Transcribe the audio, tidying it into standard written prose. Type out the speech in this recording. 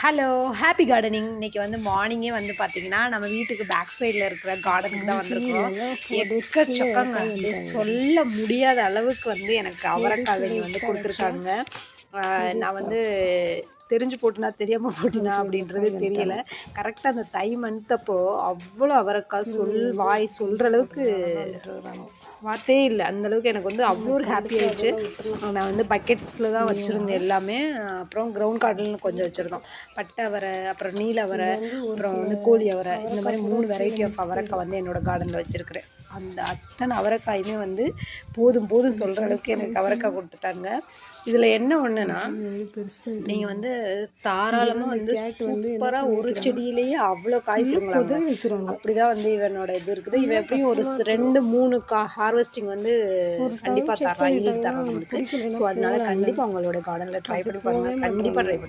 Hello happy gardening. இன்றைக்கி வந்து மார்னிங்கே வந்து பார்த்திங்கன்னா நம்ம வீட்டுக்கு பேக் சைடில் இருக்கிற கார்டனுக்கு தான் வந்திருக்கோம். எக்கச்சக்கங்க, அப்படியே சொல்ல முடியாத அளவுக்கு வந்து எனக்கு அவரைக்காய்ங்க வந்து கொடுத்துருக்காங்க. நான் வந்து தெரிஞ்சு போட்டுனா தெரியாமல் போட்டினா அப்படின்றது தெரியல. கரெக்டாக அந்த தை மந்த்தப்போ அவ்வளோ அவரைக்காய் வாய் சொல்கிற அளவுக்கு வார்த்தையே இல்லை. அந்தளவுக்கு எனக்கு வந்து அவ்வளோ ஒரு ஹாப்பி ஆயிடுச்சு. நான் வந்து பக்கெட்ஸில் தான் வச்சுருந்தேன் எல்லாமே. அப்புறம் கிரவுண்ட் கார்டனில் கொஞ்சம் வச்சுருந்தோம். பட்டை அவரை, அப்புறம் நீல அவரை, அப்புறம் வந்து கோழி அவரை, இந்த மாதிரி 3 வெரைட்டி ஆஃப் அவரைக்காய் வந்து என்னோடய கார்டனில் வச்சுருக்கிறேன். அந்த அத்தனை அவரைக்காயுமே வந்து போதும் போதும் சொல்கிற அளவுக்கு எனக்கு அவரைக்காய் கொடுத்துட்டாங்க. இதில் என்ன ஒன்றுனா, நீங்கள் வந்து தாராளமாக வந்து சூப்பராக ஒரு செடியிலேயே அவ்வளோ காய் பிடுங்கலாம். அப்படி தான் வந்து இவனோட இது இருக்குது. இவன் எப்படியும் ஒரு 2-3 ஹார்வெஸ்டிங் வந்து கண்டிப்பாக தரான், ஈல்டு தரான் நம்மளுக்கு. ஸோ அதனால கண்டிப்பாக உங்களோட கார்டனில் ட்ரை பண்ணி பாருங்கள். கண்டிப்பாக ட்ரை பண்ணி